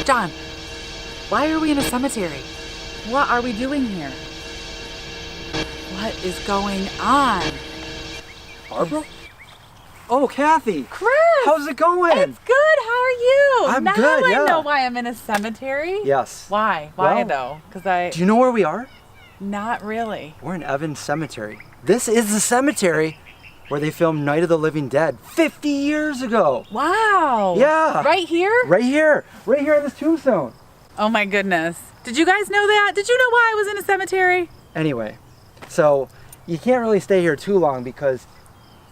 John, why are we in a cemetery? What are we doing here? What is going on? Barbara? Oh, Kathy. Chris! How's it going? It's good. How are you? I'm now good, yeah. I know why I'm in a cemetery. Yes. Why? Why Well, though? Do you know where we are? Not really. We're in Evans Cemetery. This is the cemetery where they filmed Night of the Living Dead 50 years ago. Wow. Yeah. Right here? Right here on this tombstone. Oh my goodness. Did you guys know that? Did you know why I was in a cemetery? Anyway, so you can't really stay here too long because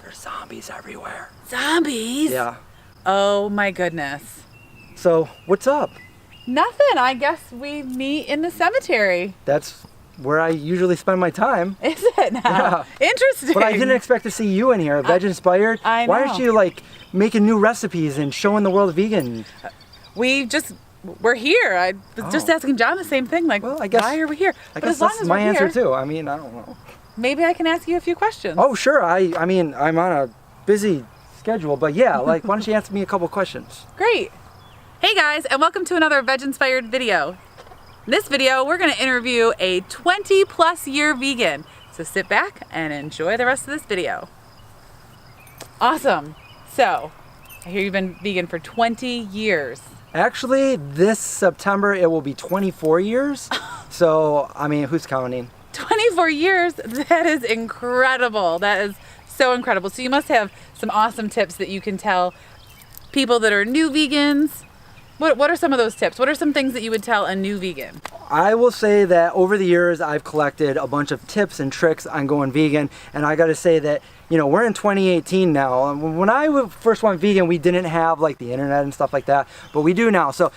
there's zombies everywhere. Zombies? Yeah. Oh my goodness. So what's up? Nothing. I guess we meet in the cemetery. That's where I usually spend my time. Is it now? Yeah. Interesting. But I didn't expect to see you in here, VegInspired. I Why know. aren't you like making new recipes and showing the world vegan? We're here. I was just Oh. asking John the same thing. Like, Well, I guess- why are we here? I But guess as long that's as my we're answer here, too. I mean, I don't know. maybe I can ask you a few questions. Oh, sure. I mean, I'm on a busy schedule, but yeah, like, why don't you answer me a couple questions? Great. Hey guys, and welcome to another VegInspired video. In this video, we're going to interview a 20+ year vegan. So sit back and enjoy the rest of this video. Awesome. So, I hear you've been vegan for 20 years. Actually, this September it will be 24 years. So, I mean, who's counting? 24 years? That is incredible. That is so incredible. So you must have some awesome tips that you can tell people that are new vegans. What are some of those tips? What are some things that you would tell a new vegan? I will say that over the years, I've collected a bunch of tips and tricks on going vegan. And I got to say that, you know, we're in 2018 now. When I first went vegan, we didn't have like the internet and stuff like that, but we do now. So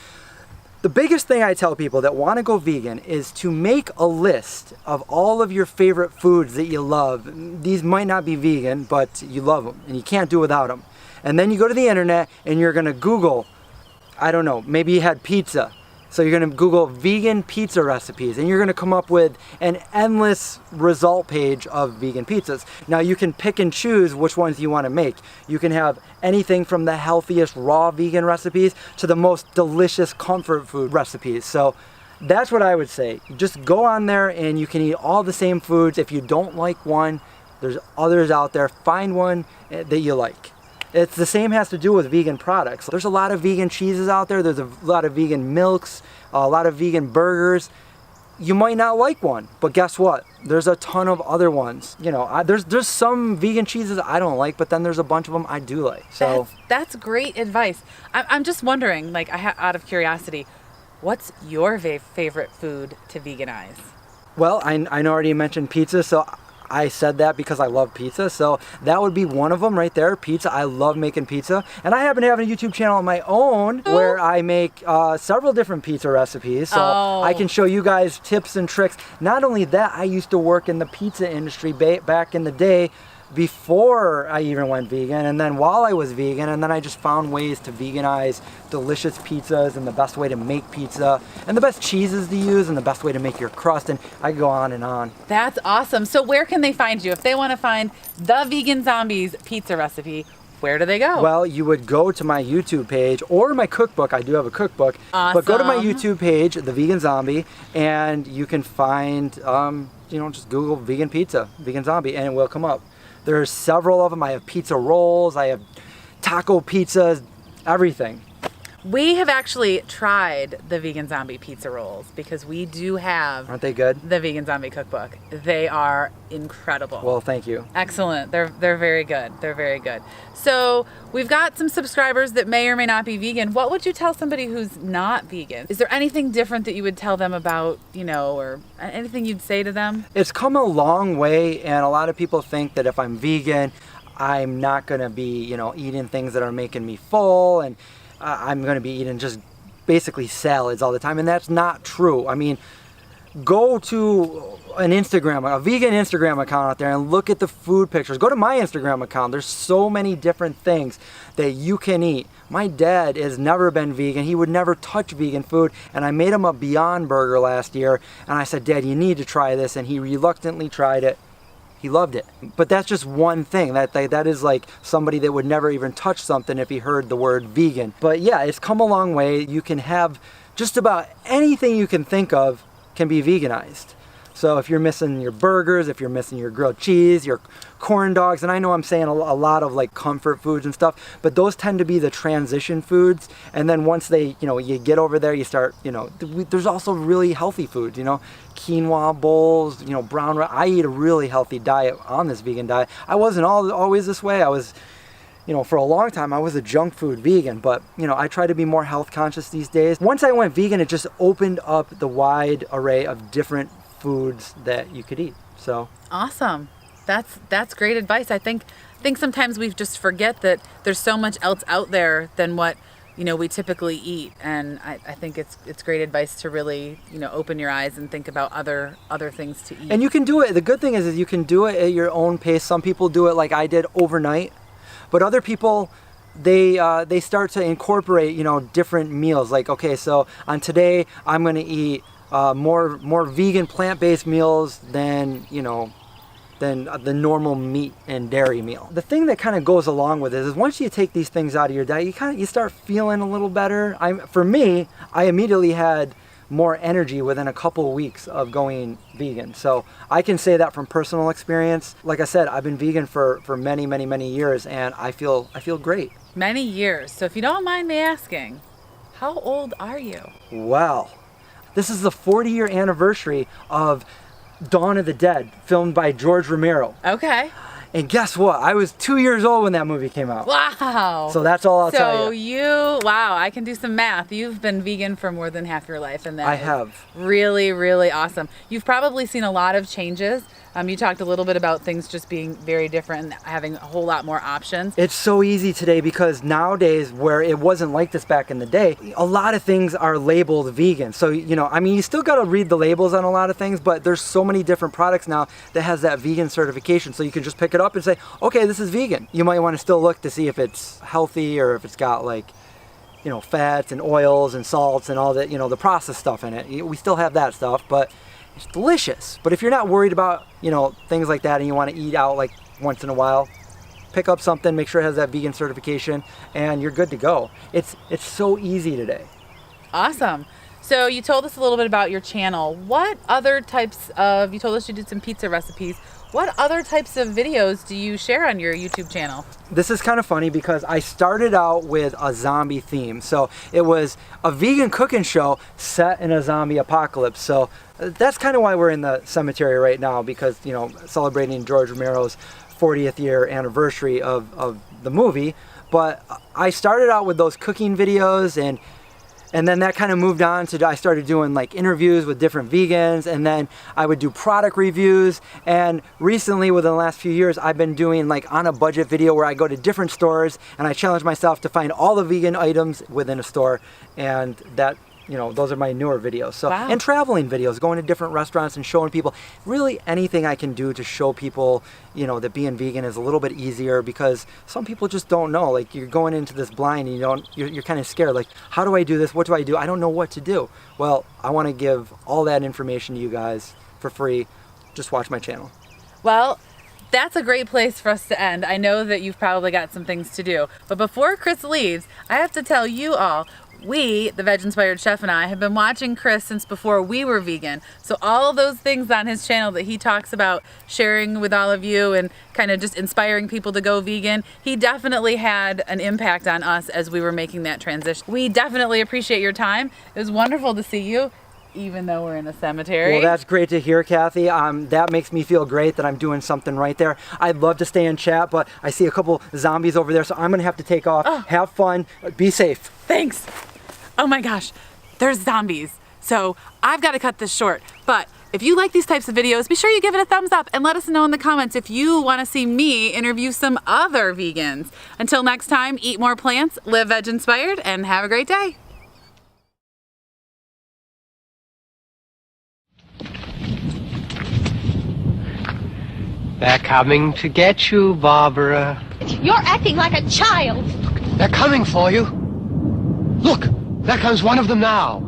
the biggest thing I tell people that want to go vegan is to make a list of all of your favorite foods that you love. These might not be vegan, but you love them and you can't do without them. And then you go to the internet and you're going to Google, I don't know, maybe you had pizza. So you're going to Google vegan pizza recipes and you're going to come up with an endless result page of vegan pizzas. Now you can pick and choose which ones you want to make. You can have anything from the healthiest raw vegan recipes to the most delicious comfort food recipes. So that's what I would say. Just go on there and you can eat all the same foods. If you don't like one, there's others out there. Find one that you like. It's the same has to do with vegan products. There's a lot of vegan cheeses out there. There's a lot of vegan milks, a lot of vegan burgers. You might not like one, but guess what? There's a ton of other ones. You know, there's some vegan cheeses I don't like, but then there's a bunch of them I do like. So That's great advice. I'm just wondering, like, out of curiosity, what's your favorite food to veganize? well, I already mentioned pizza, so I said that because I love pizza, so that would be one of them right there, pizza. I love making pizza, and I happen to have a YouTube channel of my own where I make several different pizza recipes, so I can show you guys tips and tricks. Not only that, I used to work in the pizza industry back in the day before I even went vegan, and then while I was vegan, and then I just found ways to veganize delicious pizzas and the best way to make pizza and the best cheeses to use and the best way to make your crust, and I go on and on. That's awesome. So where can they find you? If they want to find the Vegan Zombies pizza recipe, where do they go? Well, you would go to my YouTube page or my cookbook. I do have a cookbook. Awesome. But go to my YouTube page, The Vegan Zombie, and you can find, just Google vegan pizza, Vegan Zombie, and it will come up. There's several of them. I have pizza rolls, I have taco pizzas, everything. We have actually tried the Vegan Zombie pizza rolls because we do have Aren't they good? the Vegan Zombie cookbook. They are incredible. Well, thank you. Excellent. They're very good. They're very good. So we've got some subscribers that may or may not be vegan. What would you tell somebody who's not vegan? Is there anything different that you would tell them about, or anything you'd say to them? It's come a long way, and a lot of people think that if I'm vegan, I'm not going to be, eating things that are making me full, and I'm going to be eating just basically salads all the time, and that's not true. I mean, go to a vegan Instagram account out there and look at the food pictures. Go to my Instagram account. There's so many different things that you can eat. My dad has never been vegan. He would never touch vegan food, and I made him a Beyond Burger last year, and I said, Dad, you need to try this, and he reluctantly tried it. He loved it. But that's just one thing. That is like somebody that would never even touch something if he heard the word vegan. But yeah, it's come a long way. You can have just about anything you can think of can be veganized. So if you're missing your burgers, if you're missing your grilled cheese, your corn dogs, and I know I'm saying a lot of like comfort foods and stuff, but those tend to be the transition foods. And then once they, you get over there, you start, there's also really healthy foods, quinoa bowls, brown rice. I eat a really healthy diet on this vegan diet. I wasn't always this way. I was, for a long time, I was a junk food vegan, but, I try to be more health conscious these days. Once I went vegan, it just opened up the wide array of different foods that you could eat. So awesome. That's great advice. I think sometimes we just forget that there's so much else out there than what we typically eat, and I think it's great advice to really open your eyes and think about other things to eat. And you can do it. The good thing is you can do it at your own pace. Some people do it like I did overnight, but other people they start to incorporate different meals. Like, okay, so on today I'm going to eat more vegan plant-based meals than the normal meat and dairy meal. The thing that kind of goes along with it is once you take these things out of your diet, you start feeling a little better. For me, I immediately had more energy within a couple of weeks of going vegan. So I can say that from personal experience. Like I said, I've been vegan for many, many, many years, and I feel great. Many years. So if you don't mind me asking, how old are you? Well, this is the 40-year anniversary of Dawn of the Dead, filmed by George Romero. Okay. And guess what? I was 2 years old when that movie came out. Wow. So that's all I'll tell you. Wow, I can do some math. You've been vegan for more than half your life, and I have. Really, really awesome. You've probably seen a lot of changes. You talked a little bit about things just being very different and having a whole lot more options. It's so easy today because nowadays, where it wasn't like this back in the day, a lot of things are labeled vegan. So, you still got to read the labels on a lot of things, but there's so many different products now that has that vegan certification. So you can just pick it up and say, okay, this is vegan. You might want to still look to see if it's healthy or if it's got like, fats and oils and salts and all that, the processed stuff in it. We still have that stuff, but it's delicious. But if you're not worried about, things like that and you want to eat out like once in a while, pick up something, make sure it has that vegan certification, and you're good to go. It's so easy today. Awesome. So you told us a little bit about your channel. What other types you told us you did some pizza recipes. What other types of videos do you share on your YouTube channel? This is kind of funny because I started out with a zombie theme. So it was a vegan cooking show set in a zombie apocalypse. So that's kind of why we're in the cemetery right now, because, celebrating George Romero's 40th year anniversary of the movie. But I started out with those cooking videos, and then that kind of moved on to, I started doing like interviews with different vegans, and then I would do product reviews. And recently, within the last few years, I've been doing like on a budget video where I go to different stores and I challenge myself to find all the vegan items within a store. And that, those are my newer videos. So, wow. And traveling videos, going to different restaurants and showing people really anything I can do to show people, that being vegan is a little bit easier, because some people just don't know. Like, you're going into this blind and you're kind of scared. Like, how do I do this? What do I do? I don't know what to do. Well, I want to give all that information to you guys for free. Just watch my channel. Well, that's a great place for us to end. I know that you've probably got some things to do. But before Chris leaves, I have to tell you all, we, the VegInspired Chef, and I have been watching Chris since before we were vegan. So all of those things on his channel that he talks about sharing with all of you and kind of just inspiring people to go vegan, he definitely had an impact on us as we were making that transition. We definitely appreciate your time. It was wonderful to see you, even though we're in a cemetery. Well, that's great to hear, Kathy. That makes me feel great that I'm doing something right there. I'd love to stay and chat, but I see a couple zombies over there, so I'm going to have to take off. Oh. Have fun. Be safe. Thanks. Oh my gosh, there's zombies. So I've got to cut this short. But if you like these types of videos, be sure you give it a thumbs up and let us know in the comments if you want to see me interview some other vegans. Until next time, eat more plants, live veg inspired, and have a great day. They're coming to get you, Barbara. You're acting like a child. They're coming for you. Look, there comes one of them now.